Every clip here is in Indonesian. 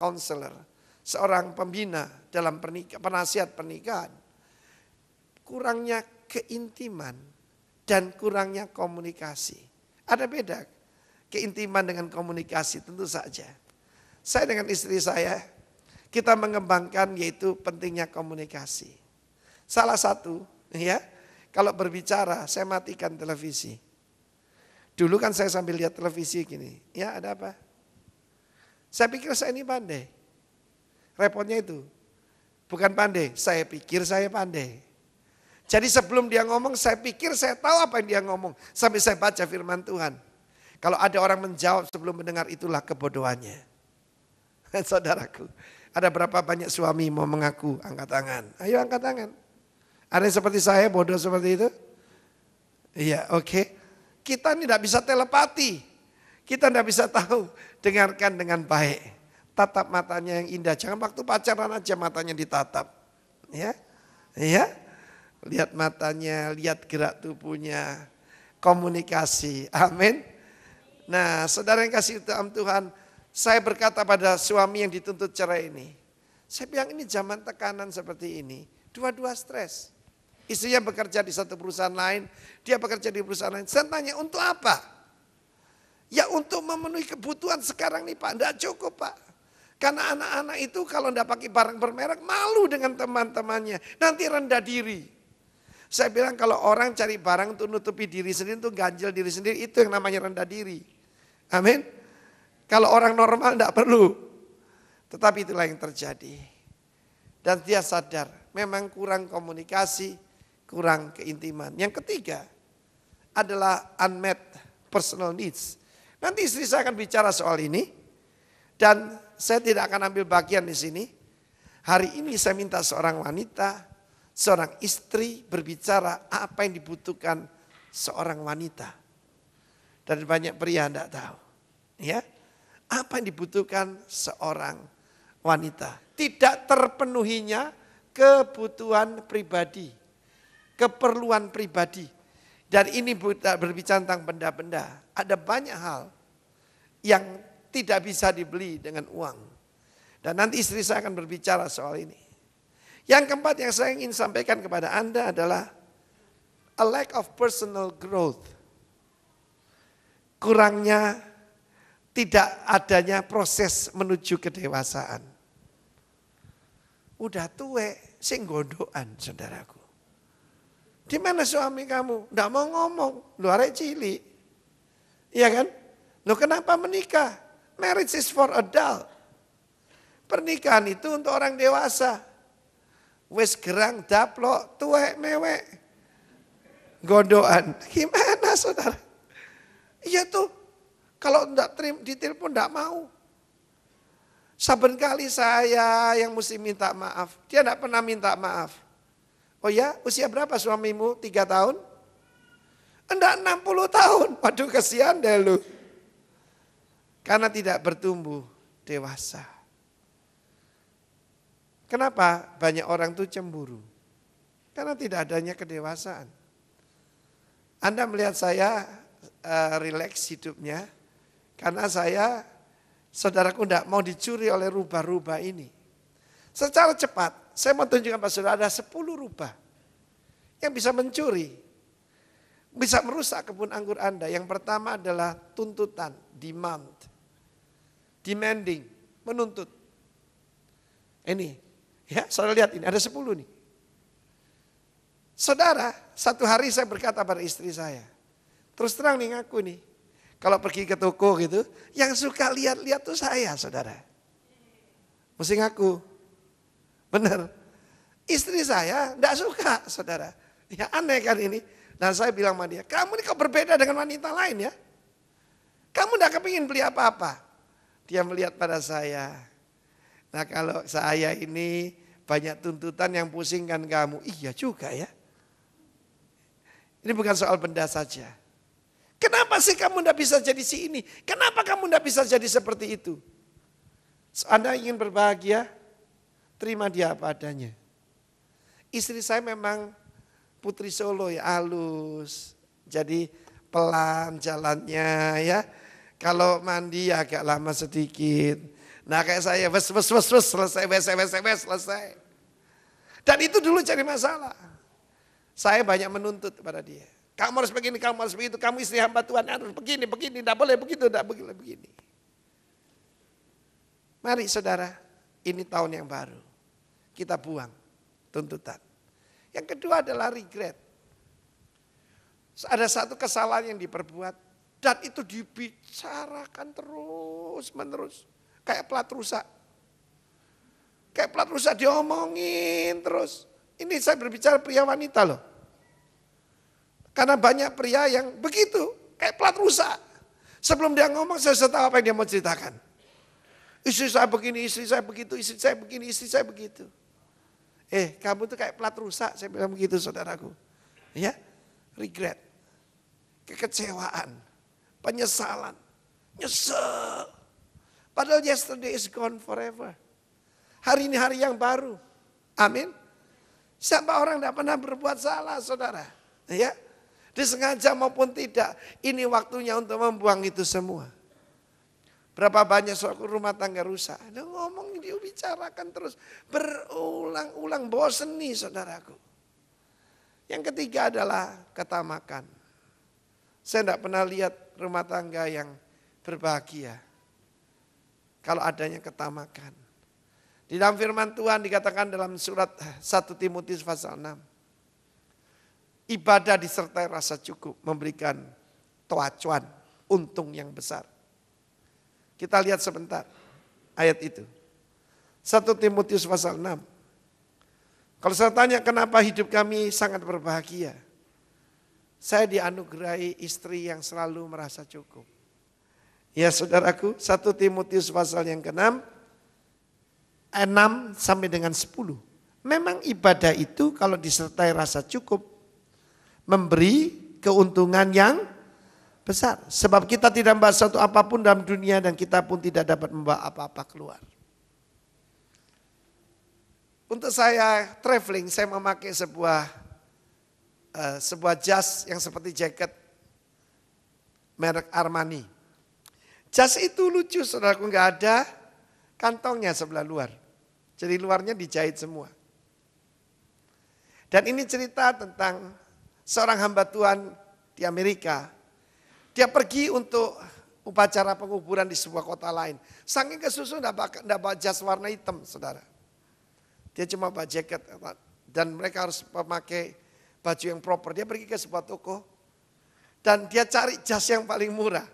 counselor, seorang pembina dalam penasihat pernikahan, kurangnya keintiman dan kurangnya komunikasi. Ada beda keintiman dengan komunikasi tentu saja. Saya dengan istri saya, kita mengembangkan yaitu pentingnya komunikasi. Salah satu ya, kalau berbicara saya matikan televisi. Dulu kan saya sambil lihat televisi gini, ya ada apa? Saya pikir saya ini pandai. Repotnya itu, bukan pandai, saya pikir saya pandai. Jadi sebelum dia ngomong, saya pikir saya tahu apa yang dia ngomong. Sampai saya baca firman Tuhan. Kalau ada orang menjawab sebelum mendengar, itulah kebodohannya. Saudaraku, ada berapa banyak suami mau mengaku? Angkat tangan. Ayo angkat tangan. Ada yang seperti saya bodoh seperti itu? Iya, oke. Kita ini tidak bisa telepati. Kita tidak bisa tahu. Dengarkan dengan baik. Tatap matanya yang indah. Jangan waktu pacaran aja matanya ditatap. Ya, ya. Lihat matanya, lihat gerak tubuhnya. Komunikasi. Amin. Nah, saudara yang kasih dalam Tuhan. Saya berkata pada suami yang dituntut cerai ini. Saya bilang ini zaman tekanan seperti ini. Dua-dua stres. Istrinya bekerja di satu perusahaan lain, dia bekerja di perusahaan lain. Saya tanya untuk apa? Ya untuk memenuhi kebutuhan sekarang nih Pak, enggak cukup Pak. Karena anak-anak itu kalau enggak pakai barang bermerek malu dengan teman-temannya, nanti rendah diri. Saya bilang kalau orang cari barang untuk nutupi diri sendiri, untuk ganjil diri sendiri, itu yang namanya rendah diri. Amin. Kalau orang normal enggak perlu. Tetapi itulah yang terjadi. Dan dia sadar memang kurang komunikasi, kurang keintiman. Yang ketiga adalah unmet personal needs. Nanti istri saya akan bicara soal ini dan saya tidak akan ambil bagian di sini. Hari ini saya minta seorang wanita, seorang istri berbicara apa yang dibutuhkan seorang wanita. Dan banyak pria tidak tahu. Ya, apa yang dibutuhkan seorang wanita. Tidak terpenuhinya kebutuhan pribadi, keperluan pribadi. Dan ini berbicara tentang benda-benda. Ada banyak hal yang tidak bisa dibeli dengan uang. Dan nanti istri saya akan berbicara soal ini. Yang keempat yang saya ingin sampaikan kepada Anda adalah a lack of personal growth. Kurangnya, tidak adanya proses menuju kedewasaan. Udah tuwe, sing gondokan saudaraku. Di mana suami kamu? Nggak mau ngomong, lu arek cilik. Iya kan? Lu kenapa menikah? Marriage is for adult. Pernikahan itu untuk orang dewasa. Wes gerang daplok, tuwek mewek. Gondokan. Gimana saudara? Iya tuh. Kalau enggak ditelepon enggak mau. Saben kali saya yang mesti minta maaf. Dia enggak pernah minta maaf. Oh ya, usia berapa suamimu? 3 tahun? Enggak 60 tahun. Waduh kesian deh lu. Karena tidak bertumbuh dewasa. Kenapa banyak orang tuh cemburu? Karena tidak adanya kedewasaan. Anda melihat saya rileks hidupnya. Karena saya, saudaraku tidak mau dicuri oleh rubah-rubah ini. Secara cepat, saya mau tunjukkan pada saudara ada 10 rubah yang bisa mencuri. Bisa merusak kebun anggur Anda. Yang pertama adalah tuntutan, demand. Demanding, menuntut. Ini, ya saudara lihat ini ada 10 nih. Saudara, satu hari saya berkata pada istri saya. Terus terang nih ngaku nih. Kalau pergi ke toko gitu, yang suka lihat-lihat tuh saya saudara. Mesti ngaku. Benar. Istri saya enggak suka saudara. Ya aneh kan ini. Dan saya bilang sama dia, kamu ini kok berbeda dengan wanita lain ya. Kamu enggak kepingin beli apa-apa. Dia melihat pada saya. Nah kalau saya ini banyak tuntutan yang pusingkan kamu. Iya juga ya. Ini bukan soal benda saja. Kenapa sih kamu enggak bisa jadi si ini? Kenapa kamu enggak bisa jadi seperti itu? Anda ingin berbahagia? Terima dia apa adanya. Istri saya memang putri Solo ya, halus. Jadi pelan jalannya ya. Kalau mandi agak lama sedikit. Nah kayak saya, selesai, selesai. Dan itu dulu jadi masalah. Saya banyak menuntut kepada dia. Kamu harus begini, kamu harus begitu, kamu istri hamba Tuhan harus begini, tidak boleh begitu, tidak boleh begini. Mari saudara, ini tahun yang baru. Kita buang tuntutan. Yang kedua adalah regret. Ada satu kesalahan yang diperbuat dan itu dibicarakan terus menerus. Kayak plat rusak. Kayak plat rusak diomongin terus. Ini saya berbicara pria wanita loh. Karena banyak pria yang begitu, kayak plat rusak. Sebelum dia ngomong saya sudah tahu apa yang dia mau ceritakan. Istri saya begini, istri saya begitu, istri saya begini, istri saya begitu. Kamu tuh kayak plat rusak, saya bilang begitu saudaraku. Ya, regret, kekecewaan, penyesalan, nyesel. Padahal yesterday is gone forever. Hari ini hari yang baru. Amin. Siapa orang tidak pernah berbuat salah saudara. Ya, disengaja maupun tidak. Ini waktunya untuk membuang itu semua. Berapa banyak suatu rumah tangga rusak. Ada ngomong dibicarakan terus. Berulang-ulang bosen nih saudaraku. Yang ketiga adalah ketamakan. Saya tidak pernah lihat rumah tangga yang berbahagia. Kalau adanya ketamakan. Di dalam firman Tuhan dikatakan dalam surat 1 Timotius pasal 6. Ibadah disertai rasa cukup memberikan toacuan, untung yang besar. Kita lihat sebentar ayat itu. 1 Timotius pasal 6. Kalau saya tanya kenapa hidup kami sangat berbahagia. Saya dianugerahi istri yang selalu merasa cukup. Ya saudaraku, 1 Timotius pasal yang ke-6, 6 sampai dengan 10. Memang ibadah itu kalau disertai rasa cukup, memberi keuntungan yang besar. Sebab kita tidak membawa sesuatu apapun dalam dunia dan kita pun tidak dapat membawa apa-apa keluar. Untuk saya traveling, saya memakai sebuah jas yang seperti jaket merek Armani. Jas itu lucu saudaraku, nggak ada kantongnya sebelah luar. Jadi luarnya dijahit semua. Dan ini cerita tentang seorang hamba Tuhan di Amerika. Dia pergi untuk upacara penguburan di sebuah kota lain. Saking kesusu enggak bawa jas warna hitam saudara. Dia cuma bawa jaket dan mereka harus memakai baju yang proper. Dia pergi ke sebuah toko dan dia cari jas yang paling murah.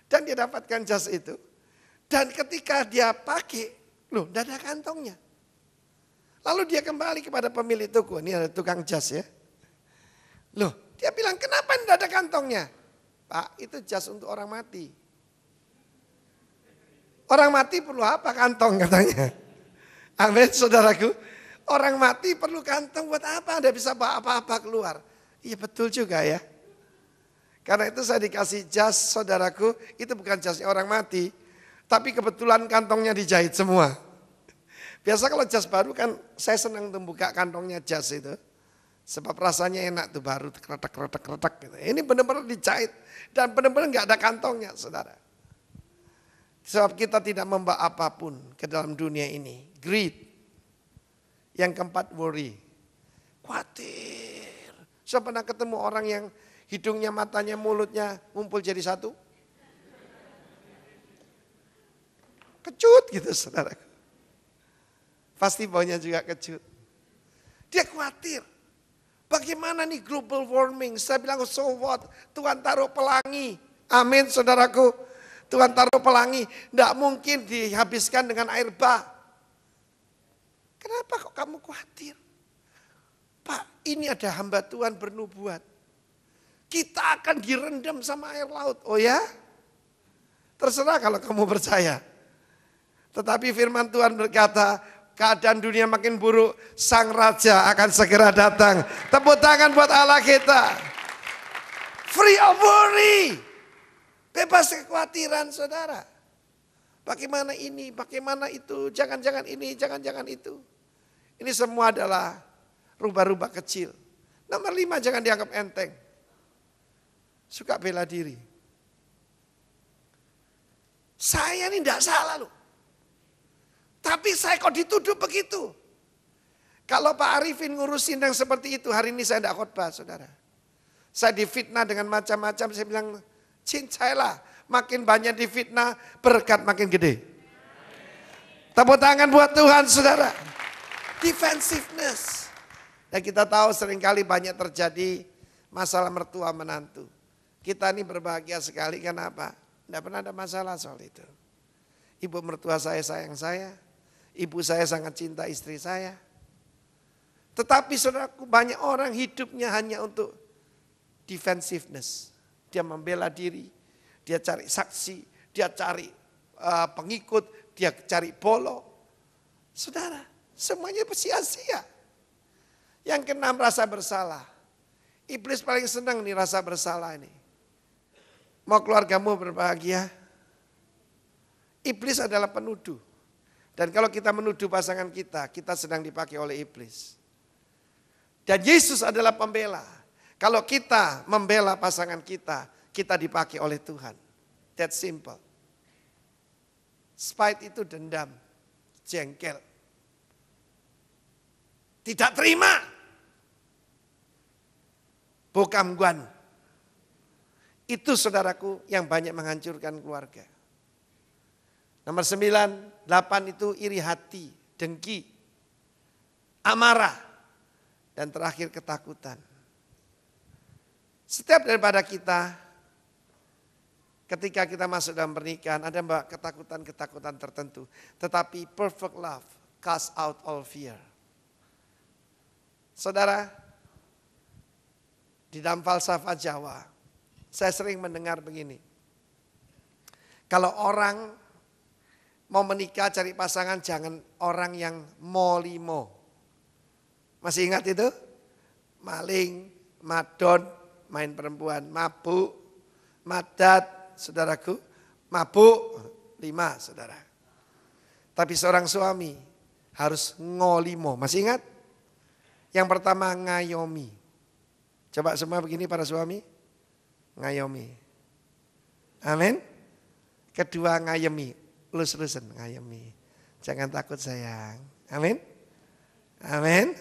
Dan dia dapatkan jas itu. Dan ketika dia pakai, loh enggak ada kantongnya. Lalu dia kembali kepada pemilik toko, ini ada tukang jas ya. Loh, dia bilang kenapa enggak ada kantongnya? Pak, itu jas untuk orang mati. Orang mati perlu apa kantong katanya. Amin saudaraku. Orang mati perlu kantong buat apa? Anda bisa bawa apa-apa keluar. Iya betul juga ya. Karena itu saya dikasih jas saudaraku. Itu bukan jasnya orang mati. Tapi kebetulan kantongnya dijahit semua. Biasa kalau jas baru kan saya senang membuka kantongnya jas itu. Sebab rasanya enak tuh baru kretek gitu. Ini benar-benar dijahit. Dan benar-benar gak ada kantongnya saudara. Sebab kita tidak membawa apapun ke dalam dunia ini. Greed. Yang keempat worry. Khawatir. Saya pernah ketemu orang yang hidungnya, matanya, mulutnya ngumpul jadi satu. Kecut gitu saudara. Pasti baunya juga kecut. Dia khawatir. Bagaimana nih global warming? Saya bilang so what? Tuhan taruh pelangi. Amin saudaraku. Tuhan taruh pelangi. Tidak mungkin dihabiskan dengan air bah. Kenapa kok kamu khawatir? Pak, ini ada hamba Tuhan bernubuat. Kita akan direndam sama air laut. Oh ya? Terserah kalau kamu percaya. Tetapi firman Tuhan berkata, keadaan dunia makin buruk, sang raja akan segera datang. Tepuk tangan buat Allah kita. Free of worry. Bebas kekhawatiran saudara. Bagaimana ini, bagaimana itu, jangan-jangan ini, jangan-jangan itu. Ini semua adalah rubah-rubah kecil. Nomor 5, jangan dianggap enteng. Suka bela diri. Saya ini tidak salah loh. Tapi saya kok dituduh begitu. Kalau Pak Arifin ngurusin yang seperti itu, hari ini saya tidak khotbah, saudara. Saya difitnah dengan macam-macam, saya bilang, cincailah. Makin banyak difitnah, berkat makin gede. Tepuk tangan buat Tuhan, saudara. Defensiveness. Dan kita tahu seringkali banyak terjadi masalah mertua menantu. Kita ini berbahagia sekali, kenapa? Tidak pernah ada masalah soal itu. Ibu mertua saya sayang saya. Ibu saya sangat cinta istri saya. Tetapi saudaraku, banyak orang hidupnya hanya untuk defensiveness. Dia membela diri, dia cari saksi, dia cari pengikut, dia cari bolo. Saudara, semuanya sia-sia. Yang keenam, rasa bersalah. Iblis paling senang nih rasa bersalah ini. Mau keluargamu berbahagia? Iblis adalah penuduh. Dan kalau kita menuduh pasangan kita, kita sedang dipakai oleh iblis. Dan Yesus adalah pembela. Kalau kita membela pasangan kita, kita dipakai oleh Tuhan. That simple. Spite itu dendam, jengkel. Tidak terima. Bokamguan. Itu saudaraku yang banyak menghancurkan keluarga. Nomor 9, 8 itu iri hati, dengki, amarah, dan terakhir ketakutan. Setiap daripada kita, ketika kita masuk dalam pernikahan, ada ketakutan-ketakutan tertentu. Tetapi perfect love cast out all fear. Saudara, di dalam falsafah Jawa, saya sering mendengar begini. Kalau orang mau menikah cari pasangan jangan orang yang molimo. Masih ingat itu? Maling, madon, main perempuan, mabuk, madat, saudaraku. Mabuk, 5 saudara. Tapi seorang suami harus ngolimo. Masih ingat? Yang pertama ngayomi. Coba semua begini para suami. Ngayomi. Amin. Kedua ngayemi. Lus-lusen ngayemi. Jangan takut sayang. Amin. Amin.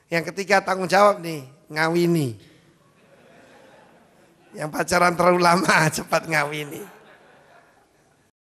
Yang ketiga tanggung jawab nih. Ngawini. Yang pacaran terlalu lama cepat ngawini.